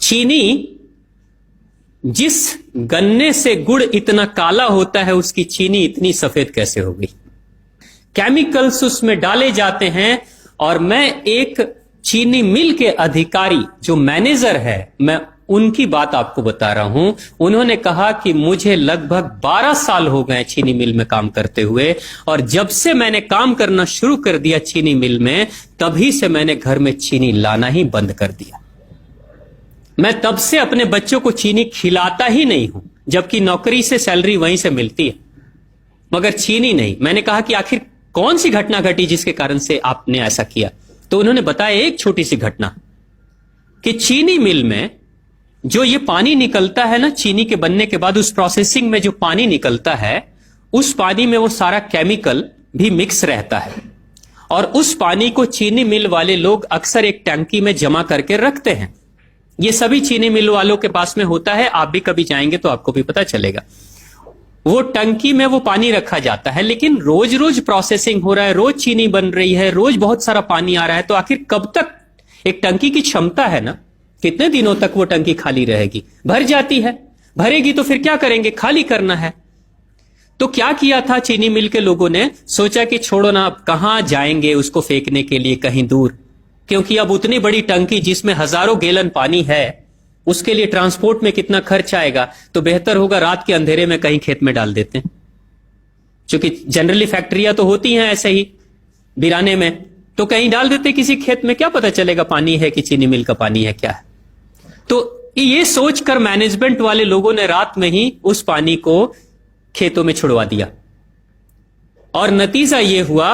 चीनी, जिस गन्ने से गुड़ इतना काला होता है उसकी चीनी इतनी सफेद कैसे हो गई? केमिकल्स उसमें डाले जाते हैं। और मैं एक चीनी मिल के अधिकारी जो मैनेजर है, मैं उनकी बात आपको बता रहा हूं। उन्होंने कहा कि मुझे लगभग 12 साल हो गए चीनी मिल में काम करते हुए, और जब से मैंने काम करना शुरू कर दिया चीनी मिल में, तभी से मैंने घर में चीनी लाना ही बंद कर दिया। मैं तब से अपने बच्चों को चीनी खिलाता ही नहीं हूं, जबकि नौकरी से सैलरी वहीं से मिलती है, मगर चीनी नहीं। मैंने कहा कि आखिर कौन सी घटना घटी जिसके कारण से आपने ऐसा किया? तो उन्होंने बताया एक छोटी सी घटना, कि चीनी मिल में जो ये पानी निकलता है ना चीनी के बनने के बाद, उस प्रोसेसिंग में जो पानी निकलता है, उस पानी में वो सारा केमिकल भी मिक्स रहता है, और उस पानी को चीनी मिल वाले लोग अक्सर एक टंकी में जमा करके रखते हैं। ये सभी चीनी मिल वालों के पास में होता है, आप भी कभी जाएंगे तो आपको भी पता चलेगा। वो टंकी में वो पानी रखा जाता है, लेकिन रोज रोज प्रोसेसिंग हो रहा है, रोज चीनी बन रही है, रोज बहुत सारा पानी आ रहा है, तो आखिर कब तक? एक टंकी की क्षमता है ना, कितने दिनों तक वो टंकी खाली रहेगी? भर जाती है, भरेगी तो फिर क्या करेंगे? खाली करना है। तो क्या किया था चीनी मिल के लोगों ने? सोचा कि छोड़ो ना, अब कहां जाएंगे उसको फेंकने के लिए कहीं दूर, क्योंकि अब उतनी बड़ी टंकी जिसमें हजारों गैलन पानी है, उसके लिए ट्रांसपोर्ट में कितना खर्च आएगा, तो बेहतर होगा रात के अंधेरे में कहीं खेत में डाल देते हैं। क्योंकि जनरली फैक्ट्रियां तो होती हैं ऐसे ही बिराने में, तो कहीं डाल देते किसी खेत में, क्या पता चलेगा पानी है कि चीनी मिल का पानी है क्या है। तो ये सोचकर मैनेजमेंट वाले लोगों ने रात में ही उस पानी को खेतों में छुड़वा दिया, और नतीजा यह हुआ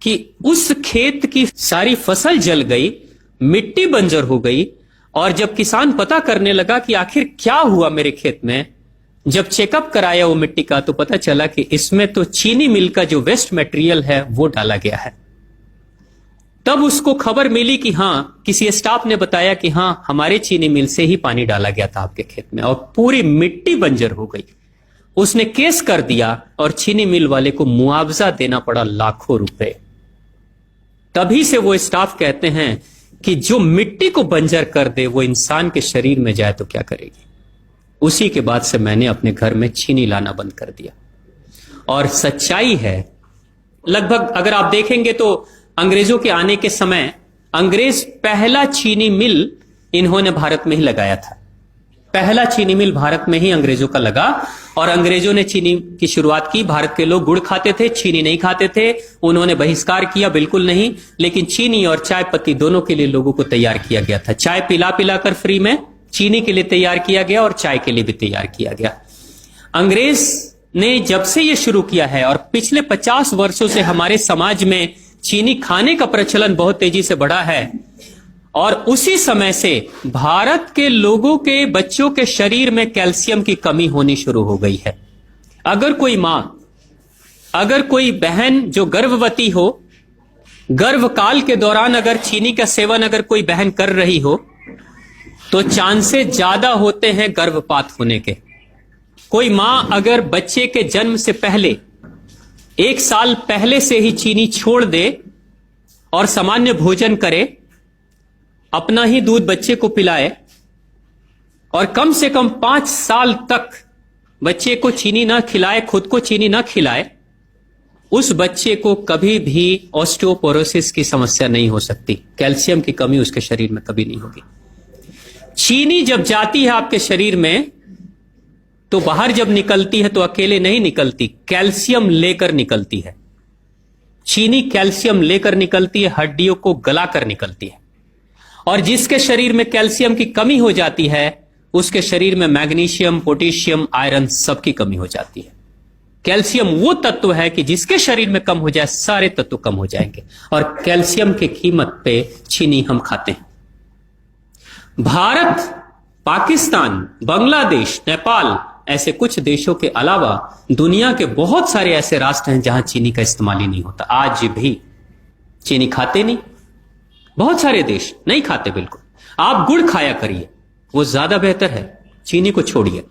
कि उस खेत की सारी फसल जल गई, मिट्टी बंजर हो गई। और जब किसान पता करने लगा कि आखिर क्या हुआ मेरे खेत में, जब चेकअप कराया वो मिट्टी का, तो पता चला कि इसमें तो चीनी मिल का जो वेस्ट मटेरियल है वो डाला गया है। तब उसको खबर मिली कि हां, किसी स्टाफ ने बताया कि हां, हमारे चीनी मिल से ही पानी डाला गया था आपके खेत में, और पूरी मिट्टी बंजर हो गई। उसने केस कर दिया और चीनी मिल वाले को मुआवजा देना पड़ा लाखों रुपए। तभी से वो स्टाफ कहते हैं कि जो मिट्टी को बंजर कर दे वो इंसान के शरीर में जाए तो क्या करेगी। उसी के बाद से मैंने अपने घर में चीनी लाना बंद कर दिया। और सच्चाई है, लगभग अगर आप देखेंगे तो अंग्रेजों के आने के समय अंग्रेज पहला चीनी मिल इन्होंने भारत में ही लगाया था। पहला चीनी मिल भारत में ही अंग्रेजों का लगा, और अंग्रेजों ने चीनी की शुरुआत की। भारत के लोग गुड़ खाते थे, चीनी नहीं खाते थे। उन्होंने बहिष्कार किया, बिल्कुल नहीं, लेकिन चीनी और चाय पत्ती दोनों के लिए लोगों को तैयार किया गया था। चाय पिला पिलाकर फ्री में, चीनी के लिए तैयार किया गया और चाय के लिए भी तैयार किया गया। अंग्रेज ने जब से यह शुरू किया है, और पिछले 50 वर्षों से हमारे समाज में चीनी खाने का प्रचलन बहुत तेजी से बढ़ा है, और उसी समय से भारत के लोगों के बच्चों के शरीर में कैल्शियम की कमी होनी शुरू हो गई है। अगर कोई मां, अगर कोई बहन जो गर्भवती हो, गर्भकाल के दौरान अगर चीनी का सेवन अगर कोई बहन कर रही हो, तो चांसेस ज्यादा होते हैं गर्भपात होने के। कोई मां अगर बच्चे के जन्म से पहले 1 साल पहले से ही चीनी छोड़ दे और सामान्य भोजन करे, अपना ही दूध बच्चे को पिलाए, और कम से कम 5 साल तक बच्चे को चीनी ना खिलाए, खुद को चीनी ना खिलाए, उस बच्चे को कभी भी ऑस्टियोपोरोसिस की समस्या नहीं हो सकती। कैल्शियम की कमी उसके शरीर में कभी नहीं होगी। चीनी जब जाती है आपके शरीर में, तो बाहर जब निकलती है तो अकेले नहीं निकलती, कैल्शियम लेकर निकलती है। चीनी कैल्शियम लेकर निकलती है, हड्डियों को गलाकर निकलती है। और जिसके शरीर में कैल्शियम की कमी हो जाती है, उसके शरीर में मैग्नीशियम, पोटेशियम, आयरन सबकी कमी हो जाती है। कैल्शियम वो तत्व है कि जिसके शरीर में कम हो जाए, सारे तत्व कम हो जाएंगे, और कैल्शियम की कीमत पे चीनी हम खाते हैं। भारत, पाकिस्तान, बांग्लादेश, नेपाल, ऐसे कुछ देशों के अलावा दुनिया के बहुत सारे ऐसे राष्ट्र हैं जहां चीनी का इस्तेमाल ही नहीं होता। आज भी चीनी खाते नहीं, बहुत सारे देश नहीं खाते बिल्कुल। आप गुड़ खाया करिए, वो ज्यादा बेहतर है, चीनी को छोड़िए।